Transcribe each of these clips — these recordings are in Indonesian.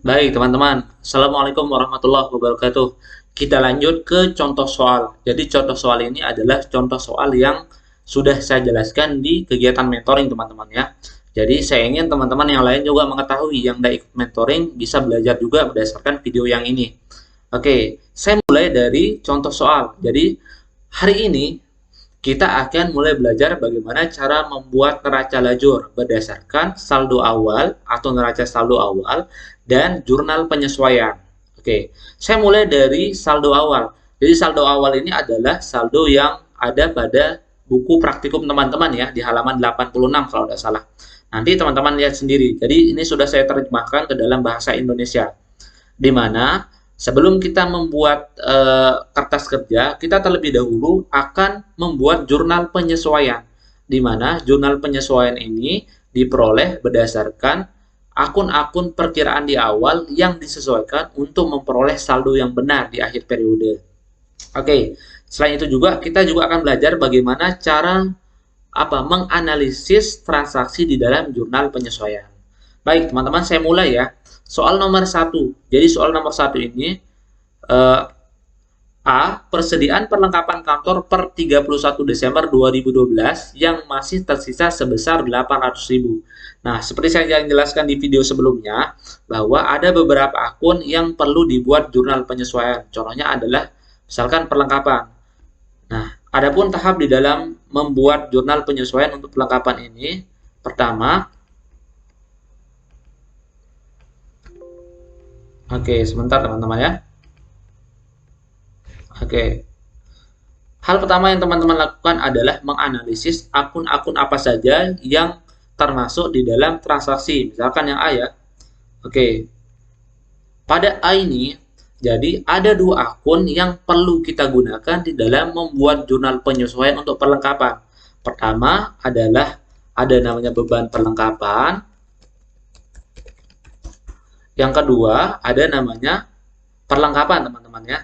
Baik, teman-teman. Assalamualaikum warahmatullahi wabarakatuh. Kita lanjut ke contoh soal. Jadi, contoh soal ini adalah contoh soal yang sudah saya jelaskan di kegiatan mentoring, teman-teman ya. Jadi, saya ingin teman-teman yang lain juga mengetahui yang tidak ikut mentoring bisa belajar juga berdasarkan video yang ini. Oke, saya mulai dari contoh soal. Jadi, hari ini kita akan mulai belajar bagaimana cara membuat neraca lajur berdasarkan saldo awal atau neraca saldo awal dan jurnal penyesuaian. Oke, saya mulai dari saldo awal. Jadi saldo awal ini adalah saldo yang ada pada buku praktikum teman-teman ya, di halaman 86 kalau tidak salah. Nanti teman-teman lihat sendiri. Jadi ini sudah saya terjemahkan ke dalam bahasa Indonesia. Di mana sebelum kita membuat kertas kerja, kita terlebih dahulu akan membuat jurnal penyesuaian, di mana jurnal penyesuaian ini diperoleh berdasarkan akun-akun perkiraan di awal yang disesuaikan untuk memperoleh saldo yang benar di akhir periode. Oke, selain itu juga kita juga akan belajar bagaimana cara menganalisis transaksi di dalam jurnal penyesuaian. Baik, teman-teman, saya mulai ya. Soal nomor 1. Jadi soal nomor 1 ini eh, A. Persediaan perlengkapan kantor per 31 Desember 2012 yang masih tersisa sebesar 800.000. Nah, seperti saya jelaskan di video sebelumnya, bahwa ada beberapa akun yang perlu dibuat jurnal penyesuaian. Contohnya adalah misalkan perlengkapan. Nah, adapun tahap di dalam membuat jurnal penyesuaian untuk perlengkapan ini, pertama, oke, sebentar teman-teman ya. Oke. Hal pertama yang teman-teman lakukan adalah menganalisis akun-akun apa saja yang termasuk di dalam transaksi. Misalkan yang A ya. Oke. Pada A ini, jadi ada dua akun yang perlu kita gunakan di dalam membuat jurnal penyesuaian untuk perlengkapan. Pertama adalah ada namanya beban perlengkapan. Yang kedua, ada namanya perlengkapan, teman-teman ya.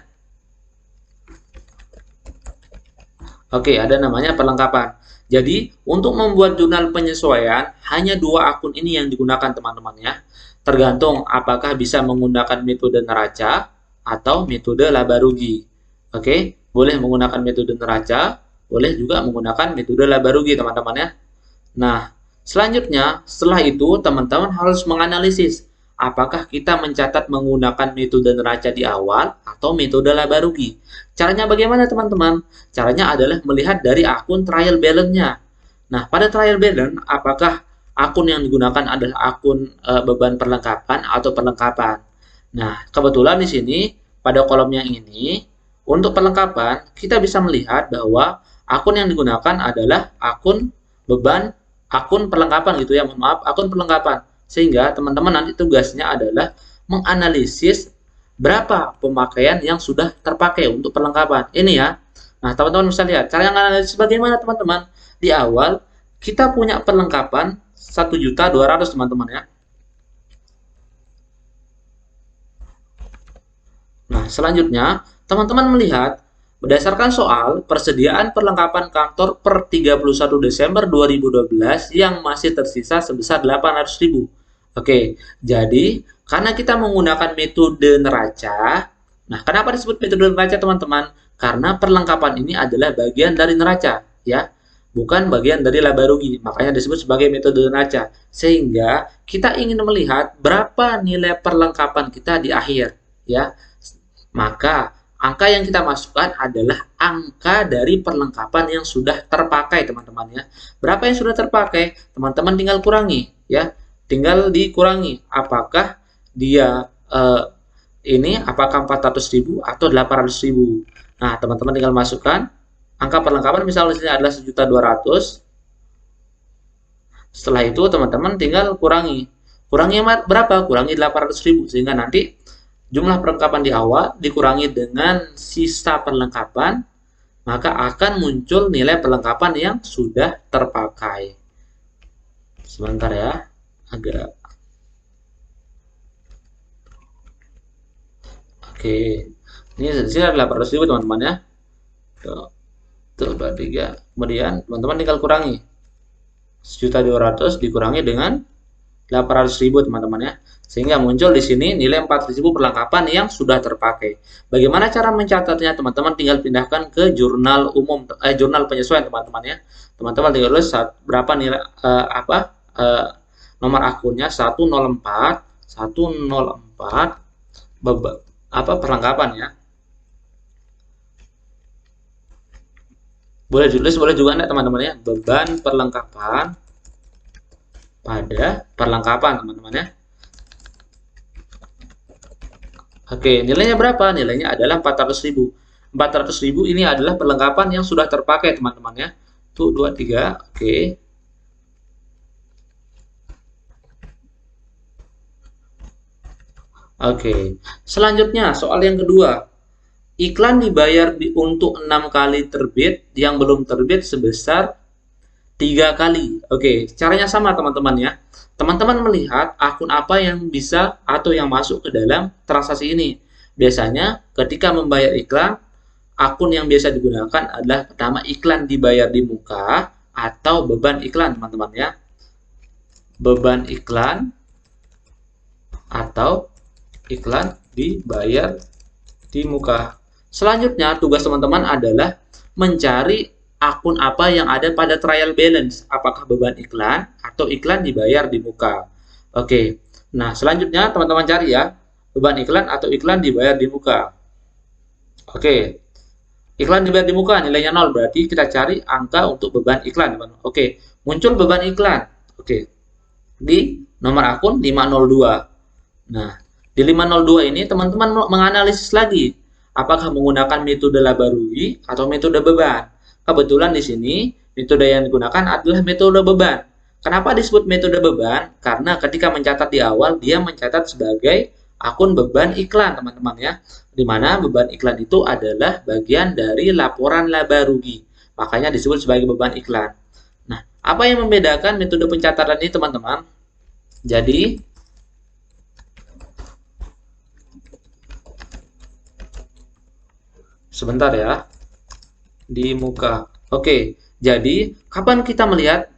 Oke, ada namanya perlengkapan. Jadi, untuk membuat jurnal penyesuaian, hanya dua akun ini yang digunakan, teman-teman ya. Tergantung apakah bisa menggunakan metode neraca atau metode laba rugi. Oke, boleh menggunakan metode neraca, boleh juga menggunakan metode laba rugi, teman-teman ya. Nah, selanjutnya, setelah itu teman-teman harus menganalisis apakah kita mencatat menggunakan metode neraca di awal atau metode laba rugi. Caranya bagaimana teman-teman? Caranya adalah melihat dari akun trial balance-nya. Nah, pada trial balance, apakah akun yang digunakan adalah akun beban perlengkapan atau perlengkapan? Nah, kebetulan di sini pada kolom yang ini, untuk perlengkapan, kita bisa melihat bahwa akun yang digunakan adalah akun beban, akun perlengkapan gitu ya, maaf, akun perlengkapan. Sehingga teman-teman nanti tugasnya adalah menganalisis berapa pemakaian yang sudah terpakai untuk perlengkapan. Ini ya. Nah, teman-teman bisa lihat cara yang analisis bagaimana teman-teman. Di awal kita punya perlengkapan 1.200.000 teman-teman ya. Nah, selanjutnya teman-teman melihat berdasarkan soal persediaan perlengkapan kantor per 31 Desember 2012 yang masih tersisa sebesar 800.000. Oke, jadi karena kita menggunakan metode neraca, nah kenapa disebut metode neraca teman-teman? Karena perlengkapan ini adalah bagian dari neraca, ya, bukan bagian dari laba rugi. Makanya disebut sebagai metode neraca. Sehingga kita ingin melihat berapa nilai perlengkapan kita di akhir, ya. Maka angka yang kita masukkan adalah angka dari perlengkapan yang sudah terpakai, teman-teman ya. Berapa yang sudah terpakai? Teman-teman tinggal kurangi, ya. Tinggal dikurangi apakah dia apakah 400.000 atau 800.000. Nah, teman-teman tinggal masukkan angka perlengkapan, misalnya di sini adalah 1.200.000. Setelah itu teman-teman tinggal kurangi. Kurangi berapa? Kurangi 800.000 sehingga nanti jumlah perlengkapan di awal dikurangi dengan sisa perlengkapan, maka akan muncul nilai perlengkapan yang sudah terpakai. Sebentar ya. Oke, ini sini ada 800.000 teman-teman ya. Tuh 23. Kemudian teman-teman tinggal kurangi 1.200.000 dikurangi dengan 800.000 teman-teman ya. Sehingga muncul di sini nilai 4.000 perlengkapan yang sudah terpakai. Bagaimana cara mencatatnya teman-teman? Tinggal pindahkan ke jurnal umum, jurnal penyesuaian teman-teman ya. Teman-teman tinggal tulis berapa nilai nomor akunnya 104 perlengkapan ya. Boleh ditulis, boleh juga enggak teman-teman ya. Beban perlengkapan pada perlengkapan teman-teman ya. Oke, nilainya berapa? Nilainya adalah 400.000. 400.000 ini adalah perlengkapan yang sudah terpakai teman-teman ya. Tuh 2, 3, oke. Oke, selanjutnya soal yang kedua. Iklan dibayar untuk 6 kali terbit, yang belum terbit sebesar 3 kali. Oke, caranya sama teman-teman ya. Teman-teman melihat akun apa yang bisa atau yang masuk ke dalam transaksi ini. Biasanya ketika membayar iklan, akun yang biasa digunakan adalah pertama iklan dibayar di muka atau beban iklan teman-teman ya. Beban iklan atau iklan dibayar di muka. Selanjutnya tugas teman-teman adalah mencari akun apa yang ada pada trial balance, apakah beban iklan atau iklan dibayar di muka. Oke, nah selanjutnya teman-teman cari ya, beban iklan atau iklan dibayar di muka. Oke, iklan dibayar di muka nilainya 0, berarti kita cari angka untuk beban iklan. Oke, muncul beban iklan. Oke, di nomor akun 502. Nah, di 502 ini teman-teman menganalisis lagi, apakah menggunakan metode laba rugi atau metode beban. Kebetulan di sini metode yang digunakan adalah metode beban. Kenapa disebut metode beban? Karena ketika mencatat di awal, dia mencatat sebagai akun beban iklan, teman-teman ya. Di mana beban iklan itu adalah bagian dari laporan laba rugi. Makanya disebut sebagai beban iklan. Nah, apa yang membedakan metode pencatatan ini, teman-teman? Jadi, sebentar ya. Di muka. Oke, jadi kapan kita melihat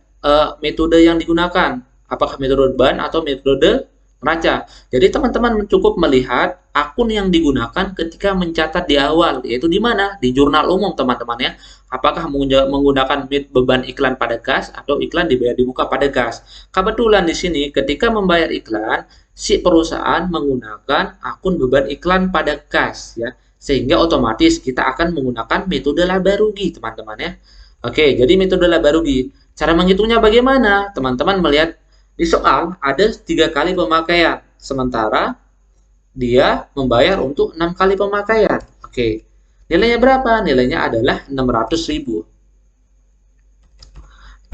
metode yang digunakan? Apakah metode beban atau metode neraca? Jadi teman-teman cukup melihat akun yang digunakan ketika mencatat di awal, yaitu di mana? Di jurnal umum teman-teman ya. Apakah menggunakan beban iklan pada kas atau iklan dibayar di muka pada kas? Kebetulan di sini ketika membayar iklan, si perusahaan menggunakan akun beban iklan pada kas ya. Sehingga otomatis kita akan menggunakan metode laba rugi, teman-teman ya. Oke, jadi metode laba rugi. Cara menghitungnya bagaimana? Teman-teman melihat di soal ada 3 kali pemakaian, sementara dia membayar untuk 6 kali pemakaian. Oke, nilainya berapa? Nilainya adalah 600.000.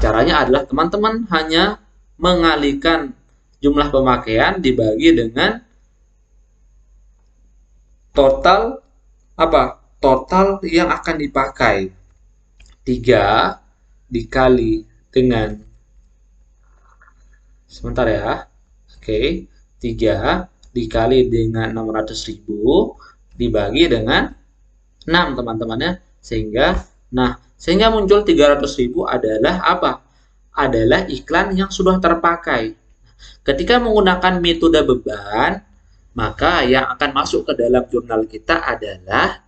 Caranya adalah teman-teman hanya mengalihkan jumlah pemakaian dibagi dengan total total yang akan dipakai. 3 dikali dengan, sebentar ya. Oke, 3 dikali dengan 600.000 dibagi dengan 6 teman-teman ya. Sehingga muncul 300.000 adalah apa? Adalah iklan yang sudah terpakai. Ketika menggunakan metode beban, maka yang akan masuk ke dalam jurnal kita adalah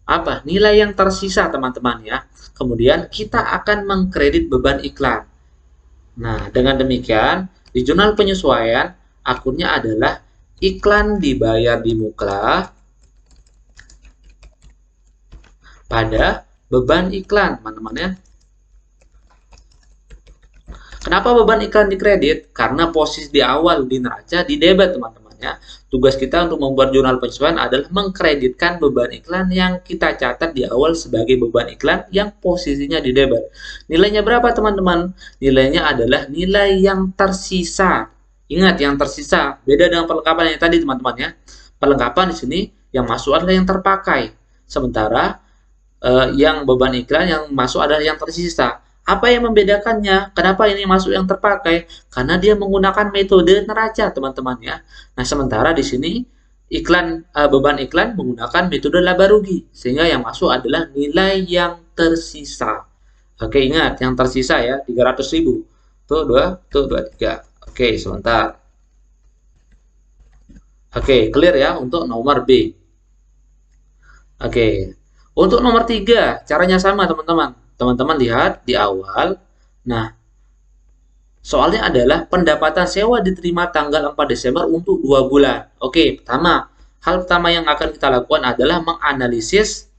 apa? Nilai yang tersisa, teman-teman ya. Kemudian kita akan mengkredit beban iklan. Nah, dengan demikian di jurnal penyesuaian akunnya adalah iklan dibayar di muka pada beban iklan, teman-teman ya. Kenapa beban iklan dikredit? Karena posisi di awal di neraca di debit, teman-teman ya. Tugas kita untuk membuat jurnal penyesuaian adalah mengkreditkan beban iklan yang kita catat di awal sebagai beban iklan yang posisinya di debit. Nilainya berapa, teman-teman? Nilainya adalah nilai yang tersisa. Ingat, yang tersisa. Beda dengan perlengkapan yang tadi, teman-teman ya. Perlengkapan di sini yang masuk adalah yang terpakai. Sementara yang beban iklan yang masuk adalah yang tersisa. Apa yang membedakannya? Kenapa ini masuk yang terpakai? Karena dia menggunakan metode neraca, teman-teman ya. Nah, sementara di sini beban iklan menggunakan metode laba rugi, sehingga yang masuk adalah nilai yang tersisa. Oke, ingat yang tersisa ya, 300.000. Tuh 2, tuh 2, 3. Oke, sebentar. Oke, clear ya untuk nomor B. Oke, untuk nomor 3, caranya sama teman-teman. Teman-teman lihat di awal. Nah, soalnya adalah pendapatan sewa diterima tanggal 4 Desember untuk 2 bulan. Oke, hal pertama yang akan kita lakukan adalah menganalisis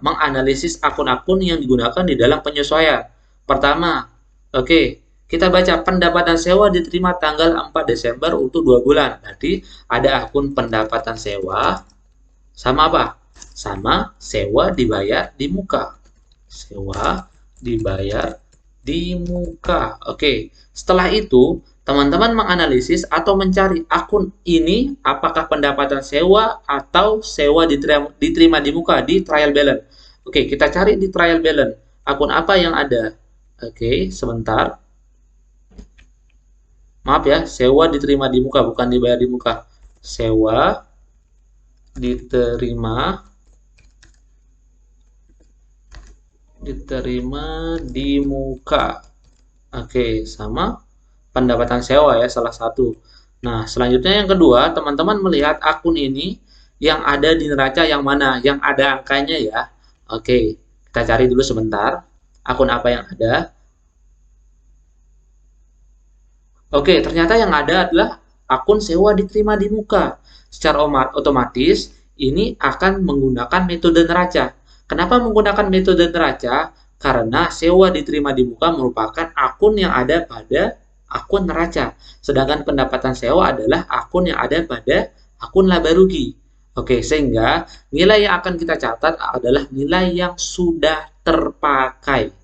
menganalisis akun-akun yang digunakan di dalam penyesuaian. Pertama, oke, kita baca pendapatan sewa diterima tanggal 4 Desember untuk 2 bulan. Berarti ada akun pendapatan sewa sama apa? Sama sewa dibayar di muka. Sewa dibayar di muka. Oke, setelah itu teman-teman menganalisis atau mencari akun ini apakah pendapatan sewa atau sewa diterima di muka di trial balance. Oke, kita cari di trial balance. Akun apa yang ada? Oke, sebentar. Maaf ya, sewa diterima di muka, bukan dibayar di muka. Sewa diterima di muka. Oke, sama pendapatan sewa ya, salah satu. Nah, selanjutnya yang kedua, teman-teman melihat akun ini yang ada di neraca yang mana? Yang ada angkanya ya. Oke, kita cari dulu sebentar. Akun apa yang ada? Oke, ternyata yang ada adalah akun sewa diterima di muka. Secara otomatis, ini akan menggunakan metode neraca. Kenapa menggunakan metode neraca? Karena sewa diterima di muka merupakan akun yang ada pada akun neraca. Sedangkan pendapatan sewa adalah akun yang ada pada akun laba rugi. Oke, sehingga nilai yang akan kita catat adalah nilai yang sudah terpakai.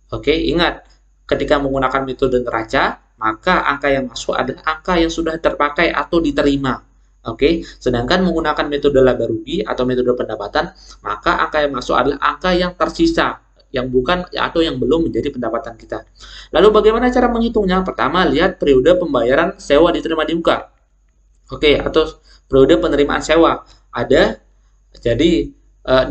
Oke, ingat, ketika menggunakan metode neraca, maka angka yang masuk adalah angka yang sudah terpakai atau diterima. Oke, sedangkan menggunakan metode laba rugi atau metode pendapatan, maka angka yang masuk adalah angka yang tersisa, yang bukan atau yang belum menjadi pendapatan kita. Lalu bagaimana cara menghitungnya? Pertama, lihat periode pembayaran sewa diterima di muka. Oke, atau periode penerimaan sewa. Ada, jadi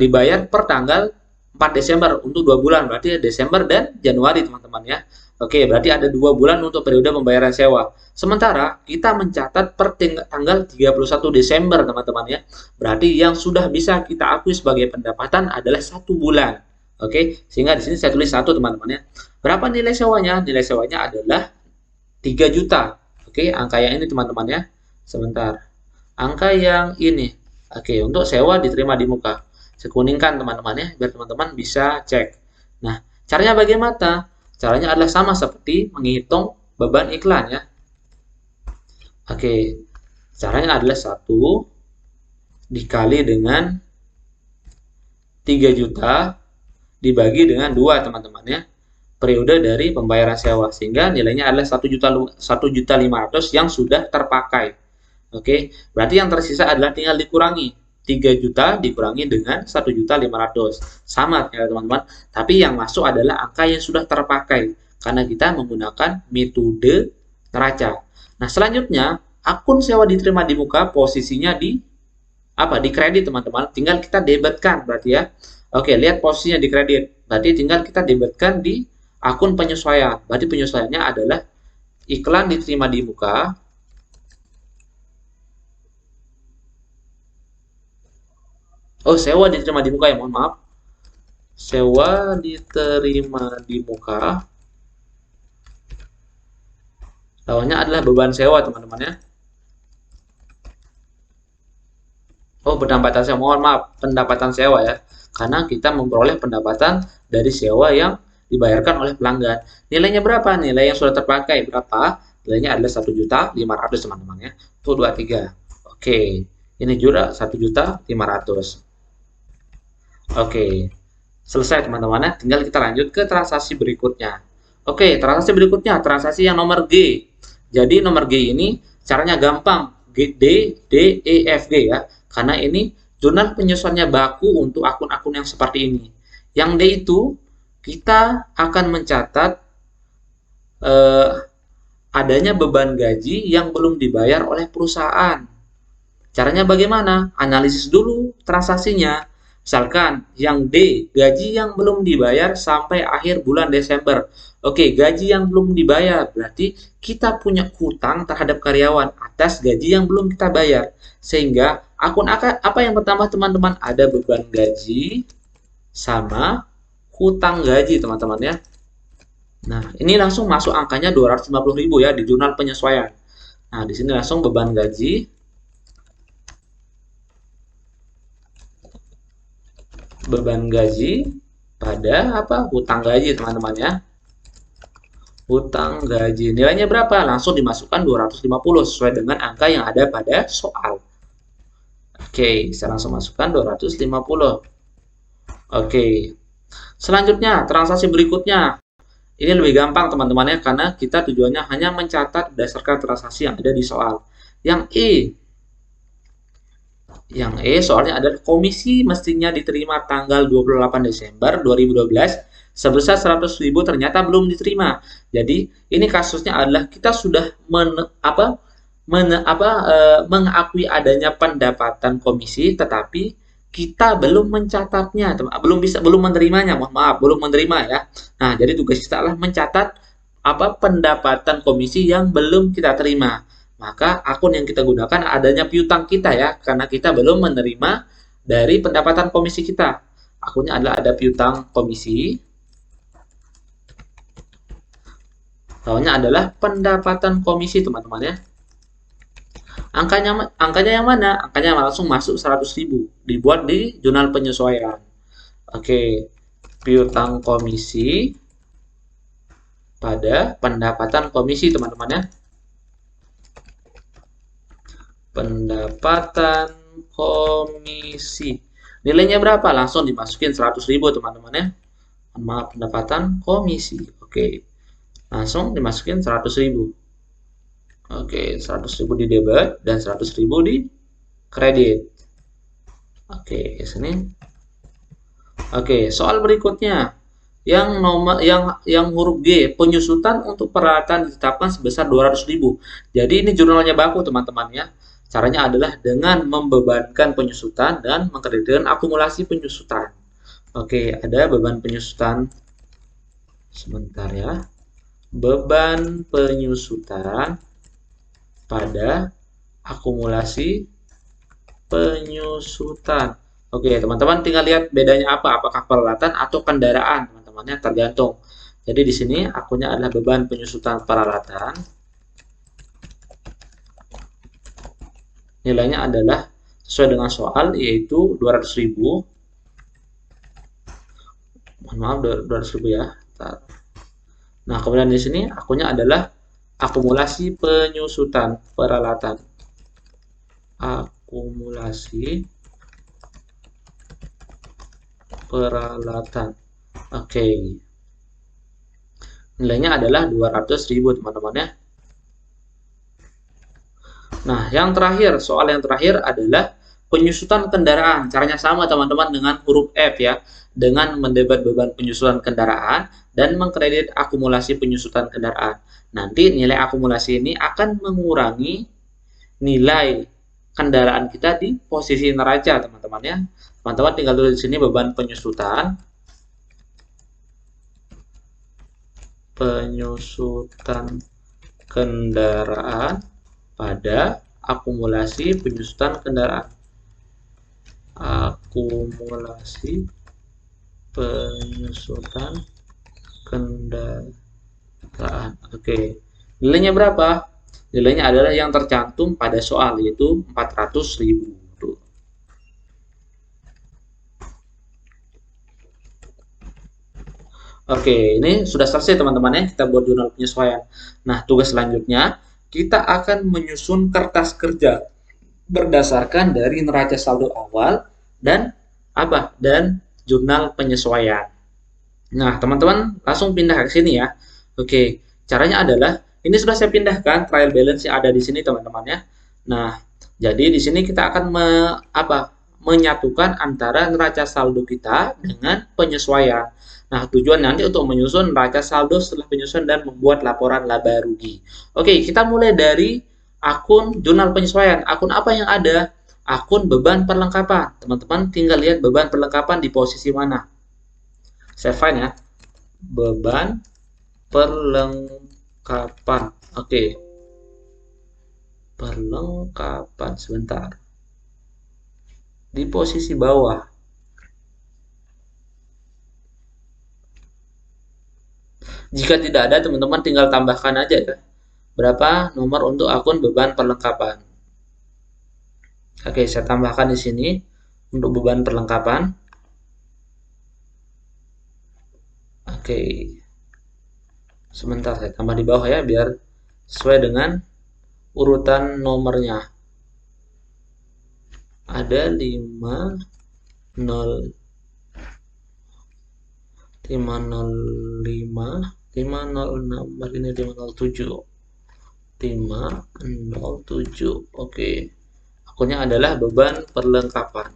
dibayar per tanggal 4 Desember untuk 2 bulan, berarti Desember dan Januari teman-teman ya. Oke, berarti ada 2 bulan untuk periode pembayaran sewa. Sementara kita mencatat per tanggal 31 Desember teman-teman ya. Berarti yang sudah bisa kita akui sebagai pendapatan adalah 1 bulan. Oke, sehingga di sini saya tulis 1 teman-teman ya. Berapa nilai sewanya? Nilai sewanya adalah 3 juta. Oke, angka yang ini teman-teman ya. Sebentar. Angka yang ini. Oke, untuk sewa diterima di muka. Saya kuningkan teman-teman ya, biar teman-teman bisa cek. Nah, caranya bagaimana? Caranya adalah sama seperti menghitung beban iklan ya. Oke, caranya adalah 1 dikali dengan 3 juta dibagi dengan 2 teman-teman ya, periode dari pembayaran sewa, sehingga nilainya adalah 1.500.000 yang sudah terpakai. Oke, berarti yang tersisa adalah tinggal dikurangi 3 juta dikurangi dengan 1.500.000, sama ya teman-teman, tapi yang masuk adalah angka yang sudah terpakai karena kita menggunakan metode neraca. Nah, selanjutnya akun sewa diterima di muka posisinya di kredit teman-teman, tinggal kita debitkan berarti ya. Oke, lihat posisinya di kredit. Berarti tinggal kita debitkan di akun penyesuaian. Berarti penyesuaiannya adalah iklan diterima di muka. Oh, sewa diterima di muka ya, mohon maaf. Sewa diterima di muka. Lawannya adalah beban sewa, teman-teman ya. Oh, pendapatan sewa. Mohon maaf, pendapatan sewa ya. Karena kita memperoleh pendapatan dari sewa yang dibayarkan oleh pelanggan. Nilainya berapa? Nilai yang sudah terpakai berapa? Nilainya adalah 1.500.000 teman-teman ya. Itu 23. Oke. Ini juga 1.500.000. Oke. Selesai teman-teman ya. Tinggal kita lanjut ke transaksi berikutnya. Oke, transaksi berikutnya transaksi yang nomor G. Jadi nomor G ini caranya gampang. D, D, E, F, G ya. Karena ini jurnal penyesuaiannya baku untuk akun-akun yang seperti ini. Yang D itu kita akan mencatat adanya beban gaji yang belum dibayar oleh perusahaan. Caranya bagaimana? Analisis dulu transaksinya. Misalkan yang D, gaji yang belum dibayar sampai akhir bulan Desember. Oke, gaji yang belum dibayar berarti kita punya hutang terhadap karyawan atas gaji yang belum kita bayar. Sehingga akun apa yang pertama teman-teman? Ada beban gaji sama hutang gaji teman-teman ya. Nah, ini langsung masuk angkanya 250.000 ya di jurnal penyesuaian. Nah, di sini langsung beban gaji pada apa? Hutang gaji teman-teman ya. Hutang gaji. Nilainya berapa? Langsung dimasukkan 250 sesuai dengan angka yang ada pada soal. Oke, saya langsung masukkan 250. Oke. Selanjutnya, transaksi berikutnya. Ini lebih gampang teman-teman ya, karena kita tujuannya hanya mencatat berdasarkan transaksi yang ada di soal. Yang E soalnya adalah komisi mestinya diterima tanggal 28 Desember 2012 sebesar 100.000 ternyata belum diterima. Jadi ini kasusnya adalah kita sudah mengakui adanya pendapatan komisi tetapi kita belum mencatatnya, belum menerimanya, mohon maaf, belum menerima ya. Nah, jadi tugas kita adalah mencatat pendapatan komisi yang belum kita terima. Maka akun yang kita gunakan adanya piutang kita ya, karena kita belum menerima dari pendapatan komisi kita. Akunnya adalah ada piutang komisi. Lawannya adalah pendapatan komisi teman-teman ya. Angkanya yang mana? Angkanya langsung masuk 100.000. Dibuat di jurnal penyesuaian. Oke. Piutang komisi pada pendapatan komisi teman-teman ya. Pendapatan komisi. Nilainya berapa? Langsung dimasukin 100.000 teman-teman ya. Maaf, pendapatan komisi. Oke. Langsung dimasukin 100.000. Oke, 100.000 di debit dan 100.000 di kredit. Oke, sini. Oke, soal berikutnya. Yang huruf G, penyusutan untuk peralatan ditetapkan sebesar 200.000. Jadi ini jurnalnya baku teman-teman ya. Caranya adalah dengan membebankan penyusutan dan mengkreditkan akumulasi penyusutan. Oke, ada beban penyusutan. Sebentar ya. Beban penyusutan pada akumulasi penyusutan. Oke, teman-teman tinggal lihat bedanya apa, apakah peralatan atau kendaraan, teman-temannya tergantung. Jadi di sini akunnya adalah beban penyusutan peralatan. Nilainya adalah sesuai dengan soal yaitu 200.000. Mohon maaf 200.000 ya. Nah, kemudian di sini akunnya adalah akumulasi penyusutan peralatan. Akumulasi peralatan. Oke. Nilainya adalah 200.000 teman-teman ya. Nah, soal yang terakhir adalah penyusutan kendaraan. Caranya sama teman-teman dengan huruf F ya. Dengan mendebet beban penyusutan kendaraan dan mengkredit akumulasi penyusutan kendaraan. Nanti nilai akumulasi ini akan mengurangi nilai kendaraan kita di posisi neraca, teman-teman ya. Teman-teman tinggal tulis di sini beban penyusutan kendaraan pada akumulasi penyusutan kendaraan. Akumulasi penyusutan kendaraan. Oke. Nilainya berapa? Nilainya adalah yang tercantum pada soal yaitu 400.000. Oke, ini sudah selesai teman-teman ya, kita buat jurnal penyesuaian. Nah, tugas selanjutnya kita akan menyusun kertas kerja berdasarkan dari neraca saldo awal dan jurnal penyesuaian. Nah, teman-teman langsung pindah ke sini ya. Oke, caranya adalah ini sudah saya pindahkan trial balance yang ada di sini teman-teman ya. Nah, jadi di sini kita akan menyatukan antara neraca saldo kita dengan penyesuaian. Nah, tujuan nanti untuk menyusun neraca saldo setelah penyusunan dan membuat laporan laba rugi. Oke, kita mulai dari akun jurnal penyesuaian. Akun apa yang ada? akun beban perlengkapan. Teman-teman tinggal lihat beban perlengkapan di posisi mana. Saya find ya. Beban perlengkapan. Oke. Perlengkapan sebentar. Di posisi bawah. Jika tidak ada, teman-teman tinggal tambahkan aja ya. Berapa nomor untuk akun beban perlengkapan. Oke, saya tambahkan di sini untuk beban perlengkapan. Oke. Sebentar saya tambah di bawah ya biar sesuai dengan urutan nomornya. Ada 505 506 ini 507 oke, akunnya adalah beban perlengkapan.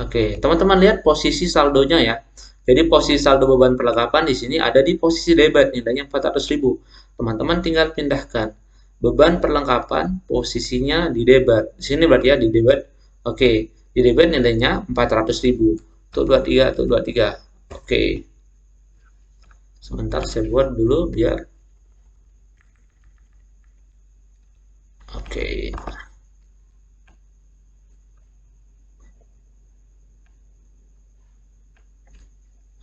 Oke, teman-teman lihat posisi saldonya ya. Jadi posisi saldo beban perlengkapan di sini ada di posisi debit, nilainya 400.000. Teman-teman tinggal pindahkan beban perlengkapan posisinya di debit. Di sini berarti ya di debit. Oke, di debit nilainya 400.000. Tuh 23, tuh 23. Oke. Sebentar saya buat dulu biar. Oke.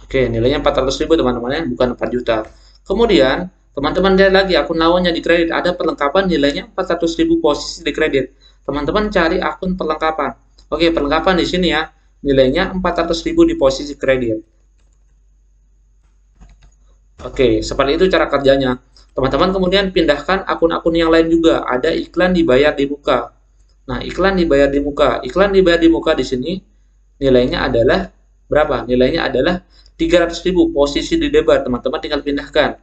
Oke, nilainya 400.000 teman-teman ya, bukan 4 juta. Kemudian, teman-teman lihat lagi akun lawannya di kredit, ada perlengkapan nilainya 400.000 posisi di kredit. Teman-teman cari akun perlengkapan. Oke, perlengkapan di sini ya, nilainya 400.000 di posisi kredit. Oke, seperti itu cara kerjanya. Teman-teman kemudian pindahkan akun-akun yang lain juga. Ada iklan dibayar di muka. Nah, iklan dibayar di muka. Iklan dibayar di muka di sini nilainya adalah berapa? Nilainya adalah 300.000 posisi di debit. Teman-teman tinggal pindahkan.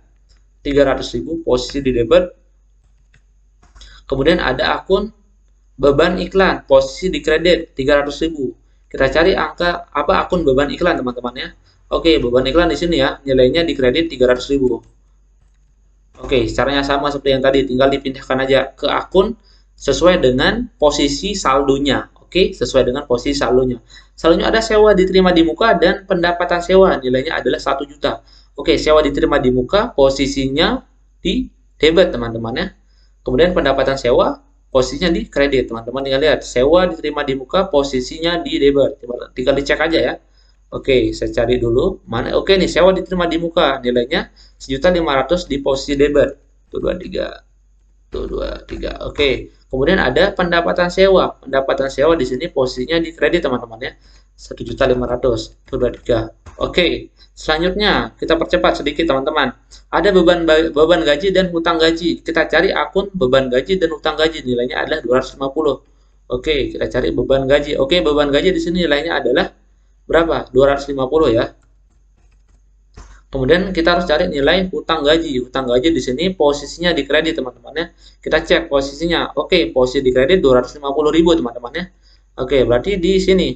300.000 posisi di debit. Kemudian ada akun beban iklan, posisi di kredit 300.000. Kita cari angka apa akun beban iklan, teman-teman ya. Oke, beban iklan di sini ya, nilainya di kredit 300.000. Oke, caranya sama seperti yang tadi, tinggal dipindahkan aja ke akun sesuai dengan posisi saldonya. Oke, sesuai dengan posisi saldonya. Saldonya ada sewa diterima di muka dan pendapatan sewa, nilainya adalah 1 juta. Oke, sewa diterima di muka, posisinya di debit, teman-teman ya. Kemudian pendapatan sewa, posisinya di kredit, teman-teman tinggal lihat. Sewa diterima di muka, posisinya di debit. Tinggal dicek aja ya. Oke, saya cari dulu mana. Oke nih, sewa diterima di muka, nilainya 1.500.000 di posisi debit. Tuh 23. Tuh 23. Oke. Kemudian ada pendapatan sewa. Pendapatan sewa di sini posisinya di kredit, teman-teman ya. 1.500.000. Tuh 23. Oke. Selanjutnya, kita percepat sedikit, teman-teman. Ada beban gaji dan hutang gaji. Kita cari akun beban gaji dan hutang gaji, nilainya adalah 250. Oke, kita cari beban gaji. Oke, beban gaji di sini nilainya adalah berapa? 250 ya. Kemudian kita harus cari nilai hutang gaji. Hutang gaji di sini posisinya di kredit, teman-teman ya. Kita cek posisinya. Oke, posisi di kredit 250.000, teman-teman ya. Oke, berarti di sini.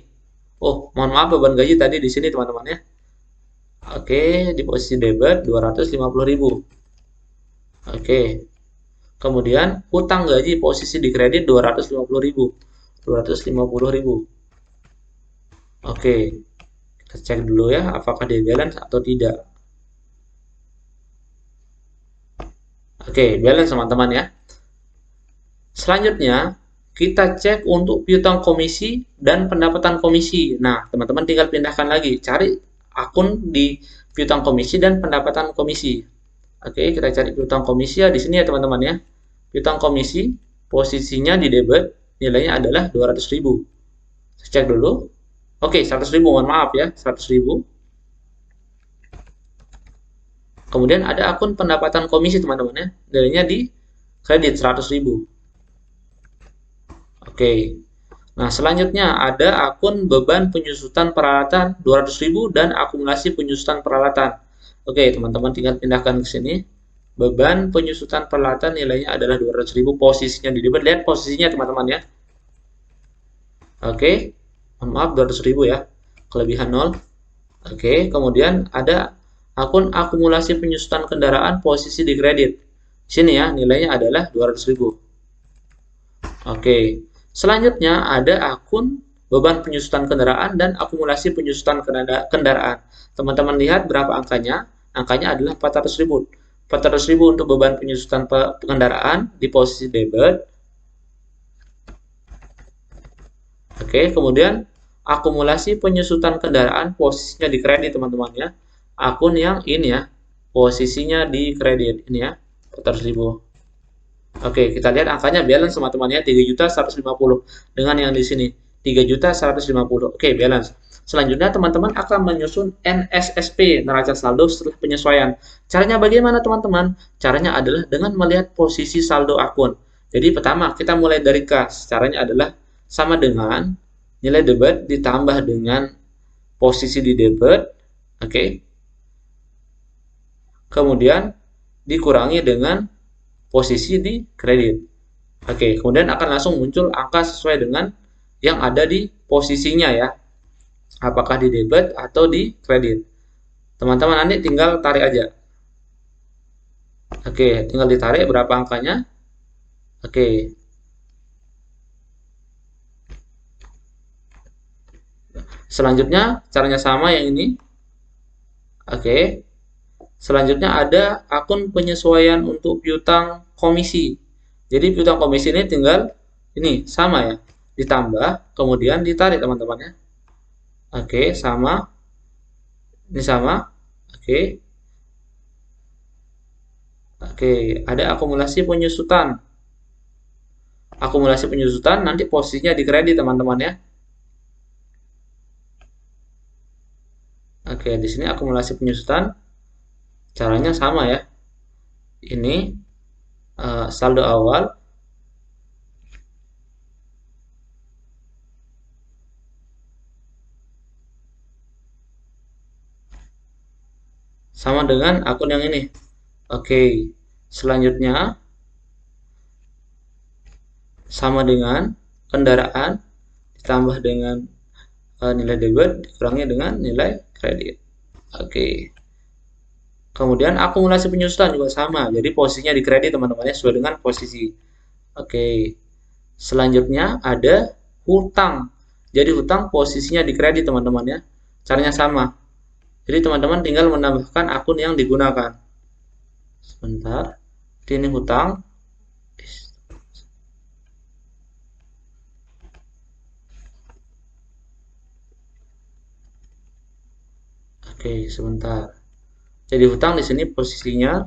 Oh, mohon maaf beban gaji tadi di sini, teman-teman ya. Oke, di posisi debit 250.000. Oke. Kemudian hutang gaji posisi di kredit 250.000. 250.000. Oke, kita cek dulu ya, apakah dia balance atau tidak. Oke, balance teman-teman ya. Selanjutnya, kita cek untuk piutang komisi dan pendapatan komisi. Nah, teman-teman tinggal pindahkan lagi, cari akun di piutang komisi dan pendapatan komisi. Oke, kita cari piutang komisi ya di sini ya teman-teman ya. Piutang komisi, posisinya di debit, nilainya adalah 200.000. Saya cek dulu. Oke, 100.000, mohon maaf ya, 100.000. Kemudian ada akun pendapatan komisi, teman-teman ya. Nilainya di kredit 100.000. Oke. Nah, selanjutnya ada akun beban penyusutan peralatan 200.000 dan akumulasi penyusutan peralatan. Oke, teman-teman tinggal pindahkan ke sini. Beban penyusutan peralatan nilainya adalah 200.000, posisinya di debit. Lihat posisinya, teman-teman ya. Oke. Maaf, 200.000 ya, kelebihan 0. Oke, kemudian ada akun akumulasi penyusutan kendaraan posisi di kredit. Sini ya, nilainya adalah 200.000. Oke, Selanjutnya ada akun beban penyusutan kendaraan dan akumulasi penyusutan kendaraan. Teman-teman lihat berapa angkanya? Angkanya adalah 400.000. 400.000 untuk beban penyusutan kendaraan di posisi debit. Oke, kemudian akumulasi penyusutan kendaraan posisinya di kredit, teman-teman ya. Akun yang ini ya, posisinya di kredit ini ya, 400.000. Oke, kita lihat angkanya balance teman-teman ya, 3.150 dengan yang di sini 3.150. Oke, balance. Selanjutnya teman-teman akan menyusun NSSP, neraca saldo setelah penyesuaian. Caranya bagaimana teman-teman? Caranya adalah dengan melihat posisi saldo akun. Jadi pertama kita mulai dari kas. Caranya adalah sama dengan nilai debit ditambah dengan posisi di debit. Oke. Kemudian dikurangi dengan posisi di kredit. Oke, kemudian akan langsung muncul angka sesuai dengan yang ada di posisinya ya. Apakah di debit atau di kredit. Teman-teman nanti tinggal tarik aja. Oke, tinggal ditarik berapa angkanya. Oke. Selanjutnya caranya sama yang ini. Oke. Selanjutnya ada akun penyesuaian untuk piutang komisi. Jadi piutang komisi ini tinggal ini sama ya, ditambah kemudian ditarik teman-teman ya. Oke, sama. Ini sama. Oke. Oke, ada akumulasi penyusutan. Akumulasi penyusutan nanti posisinya di kredit teman-teman ya. Oke, di sini akumulasi penyusutan. Caranya sama ya. Ini saldo awal sama dengan akun yang ini. Oke, selanjutnya sama dengan kendaraan ditambah dengan nilai debit dikurangi dengan nilai kredit. Oke. Kemudian akumulasi penyusutan juga sama. Jadi posisinya di kredit teman-teman ya, sesuai dengan posisi. Oke. Selanjutnya ada hutang. Jadi hutang posisinya di kredit teman-teman ya. Caranya sama. Jadi teman-teman tinggal menambahkan akun yang digunakan. Sebentar. Ini hutang. Oke, sebentar. Jadi hutang di sini posisinya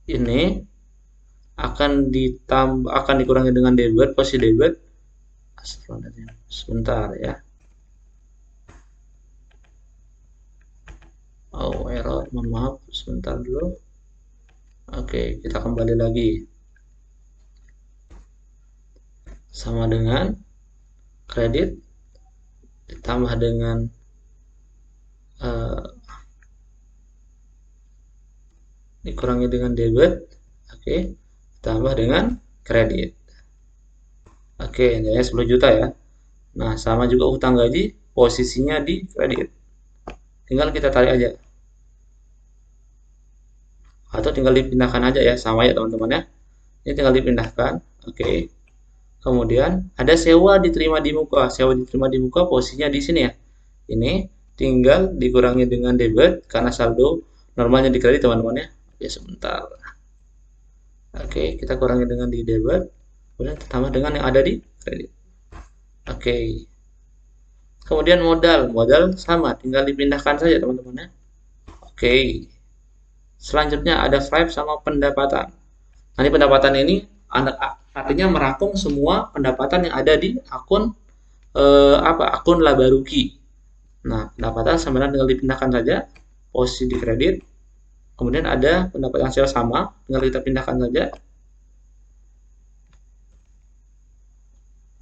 ini akan dikurangi dengan debit, posisi debit. Sebentar ya. Oh, error, mohon maaf, sebentar dulu. Oke, kita kembali lagi. Sama dengan kredit ditambah dengan dikurangi dengan debit, oke, ditambah dengan kredit. Oke, nilainya 10 juta ya. Nah, sama juga utang gaji, posisinya di kredit. Tinggal kita tarik aja. Atau tinggal dipindahkan aja ya, sama ya teman-teman ya. Ini tinggal dipindahkan, oke. Kemudian ada sewa diterima di muka. Sewa diterima di muka posisinya di sini ya. Ini tinggal dikurangi dengan debit karena saldo normalnya di kredit teman-teman ya. Ya sebentar. Oke, kita kurangi dengan di debit, kemudian tambah dengan yang ada di kredit. Oke. Kemudian modal sama, tinggal dipindahkan saja teman-teman ya. Oke. Selanjutnya ada vibe sama pendapatan. Nanti pendapatan ini artinya merangkum semua pendapatan yang ada di akun akun laba rugi. Nah, pendapatan sebenarnya tinggal dipindahkan saja posisi di kredit. Kemudian ada pendapatan sales sama, tinggal kita pindahkan saja.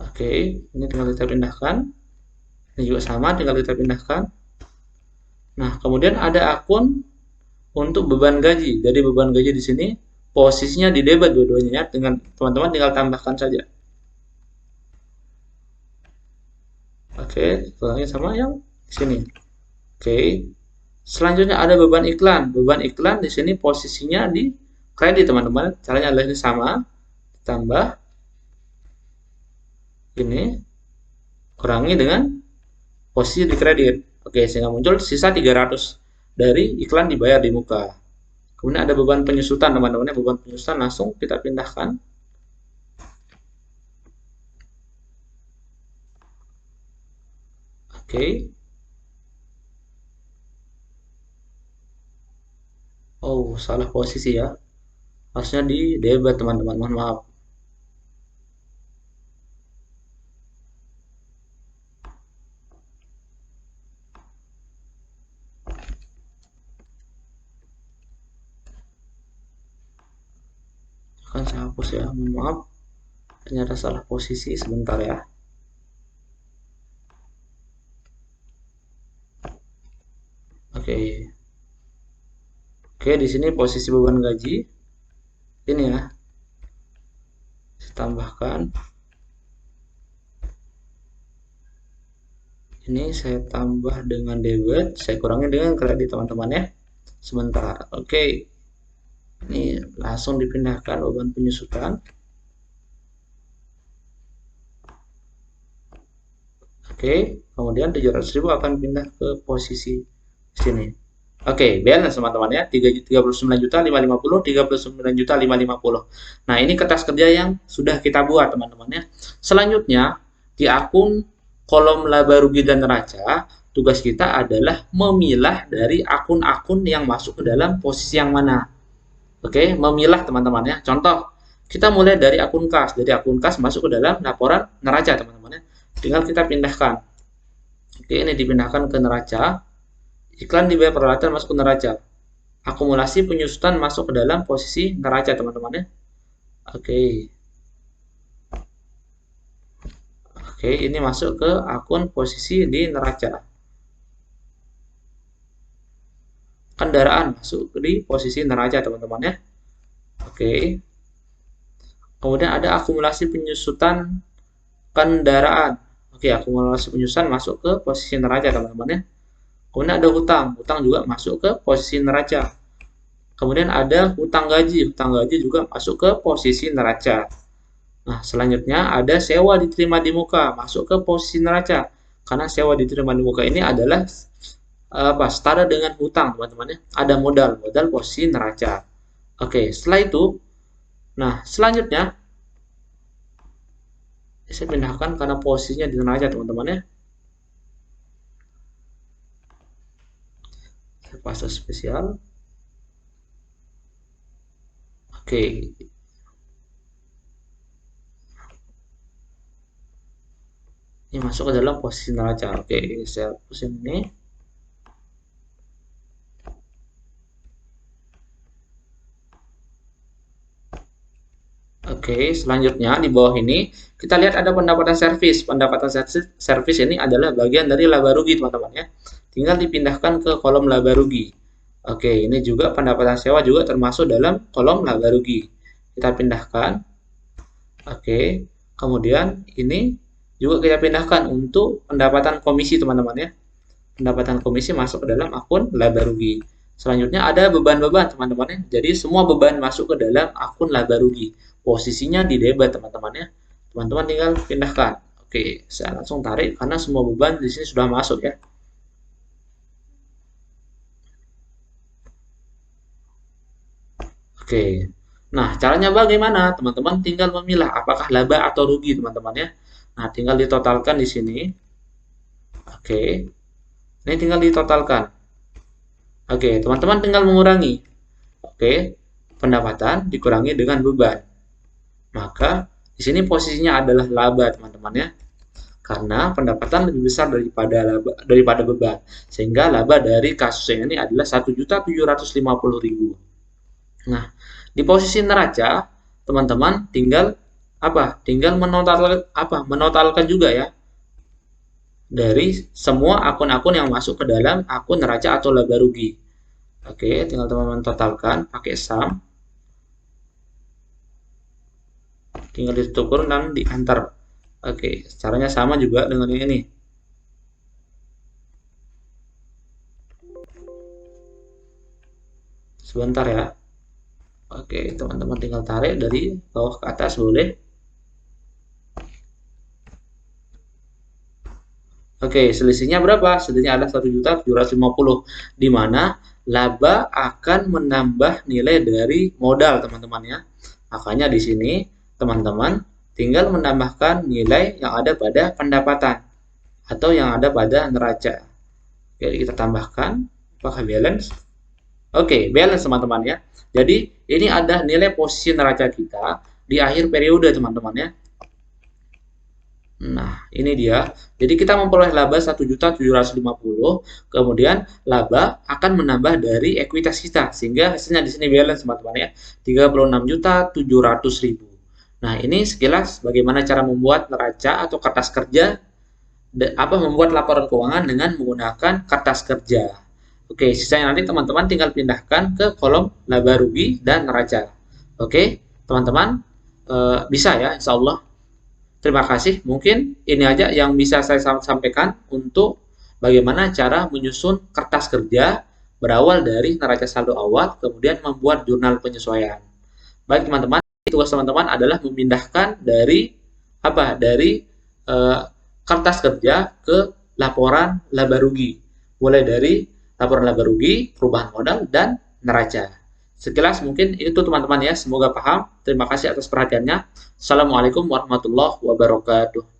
Oke, ini tinggal kita pindahkan. Ini juga sama, tinggal kita pindahkan. Nah, kemudian ada akun untuk beban gaji. Jadi beban gaji di sini posisinya di debit dua-duanya ya. Dengan teman-teman tinggal tambahkan saja. Oke, ulangi sama yang di sini. Oke. Selanjutnya ada beban iklan. Beban iklan di sini posisinya di kredit teman-teman. Caranya adalah ini sama, ditambah ini kurangi dengan posisi di kredit. Oke, sehingga muncul sisa 300 dari iklan dibayar di muka. Kemudian ada beban penyusutan teman-teman, beban penyusutan langsung kita pindahkan. Oke. Oh, salah posisi ya. Harusnya di debit teman-teman, mohon maaf. Akan saya hapus ya, mohon maaf. Ternyata salah posisi, sebentar ya. Oke. Oke, di sini posisi beban gaji ini ya. Saya tambahkan. Ini saya tambah dengan debit, saya kurangi dengan kredit teman-teman ya. Sebentar. Oke. Ini langsung dipindahkan beban penyusutan. Oke, kemudian 700.000 akan pindah ke posisi sini. Oke, balance teman-teman ya, 39.550, 39.550. Nah, ini kertas kerja yang sudah kita buat teman-teman ya. Selanjutnya, di akun kolom laba rugi dan neraca, tugas kita adalah memilah dari akun-akun yang masuk ke dalam posisi yang mana. Oke, memilah teman-teman ya. Contoh, kita mulai dari akun kas. Dari akun kas masuk ke dalam laporan neraca teman-teman ya. Tinggal kita pindahkan. Oke, ini dipindahkan ke neraca. Iklan dibayar peralatan masuk ke neraca. Akumulasi penyusutan masuk ke dalam posisi neraca teman-teman ya. Oke. Oke, ini masuk ke akun posisi di neraca. Kendaraan masuk di posisi neraca teman-teman ya. Oke. Kemudian ada akumulasi penyusutan kendaraan. Oke, akumulasi penyusutan masuk ke posisi neraca teman-teman ya. Kemudian ada hutang, hutang juga masuk ke posisi neraca. Kemudian ada hutang gaji juga masuk ke posisi neraca. Nah, selanjutnya ada sewa diterima di muka, masuk ke posisi neraca. Karena sewa diterima di muka ini adalah setara dengan hutang, teman-teman ya. Ada modal, modal posisi neraca. Oke, setelah itu, nah selanjutnya saya pindahkan karena posisinya di neraca, teman-teman ya. Saya pasang spesial. Oke. Ini masuk ke dalam posisi neraca. Oke, saya hapus ini. Oke, selanjutnya di bawah ini kita lihat ada pendapatan servis. Pendapatan servis ini adalah bagian dari laba rugi, teman-teman ya. Tinggal dipindahkan ke kolom laba rugi. Oke, ini juga pendapatan sewa juga termasuk dalam kolom laba rugi. Kita pindahkan. Oke, kemudian ini juga kita pindahkan untuk pendapatan komisi, teman-teman ya. Pendapatan komisi masuk ke dalam akun laba rugi. Selanjutnya ada beban-beban, teman-teman ya. Jadi semua beban masuk ke dalam akun laba rugi. Posisinya di debit, teman-teman ya. Teman-teman tinggal pindahkan. Oke, saya langsung tarik karena semua beban di sini sudah masuk ya. Oke. Nah, caranya bagaimana? Teman-teman tinggal memilah apakah laba atau rugi, teman-teman ya. Nah, tinggal ditotalkan di sini. Oke. Ini tinggal ditotalkan. Oke, teman-teman tinggal mengurangi. Oke, pendapatan dikurangi dengan beban. Maka di sini posisinya adalah laba, teman-teman ya. Karena pendapatan lebih besar daripada beban. Sehingga laba dari kasus ini adalah 1.750.000. Nah, di posisi neraca, teman-teman tinggal Tinggal menotalkan juga ya dari semua akun-akun yang masuk ke dalam akun neraca atau laba rugi. Oke, tinggal teman-teman totalkan pakai sum. Tinggal ditutup kurung dan di enter. Oke, caranya sama juga dengan yang ini. Sebentar ya. Oke, teman-teman tinggal tarik dari bawah ke atas boleh. Oke, selisihnya berapa? Selisihnya adalah 1.750.000, di mana laba akan menambah nilai dari modal, teman-teman ya. Makanya di sini teman-teman tinggal menambahkan nilai yang ada pada pendapatan atau yang ada pada neraca. Oke, kita tambahkan apakah balance? Oke, balance teman-teman ya. Jadi ini ada nilai posisi neraca kita di akhir periode, teman-teman ya. Nah, ini dia. Jadi kita memperoleh laba 1.750.000, kemudian laba akan menambah dari ekuitas kita sehingga hasilnya di sini balance, teman-teman ya. 36.700.000. Nah, ini sekilas bagaimana cara membuat neraca atau kertas kerja, membuat laporan keuangan dengan menggunakan kertas kerja. Oke, sisanya nanti teman-teman tinggal pindahkan ke kolom laba rugi dan neraca. Oke, teman-teman, bisa ya, insya Allah. Terima kasih. Mungkin ini aja yang bisa saya sampaikan untuk bagaimana cara menyusun kertas kerja berawal dari neraca saldo awal, kemudian membuat jurnal penyesuaian. Baik teman-teman, tugas teman-teman adalah memindahkan dari Dari eh, kertas kerja ke laporan laba rugi. Mulai dari laporan laba rugi, perubahan modal, dan neraca. Sekilas mungkin itu teman-teman ya, semoga paham. Terima kasih atas perhatiannya. Assalamualaikum warahmatullahi wabarakatuh.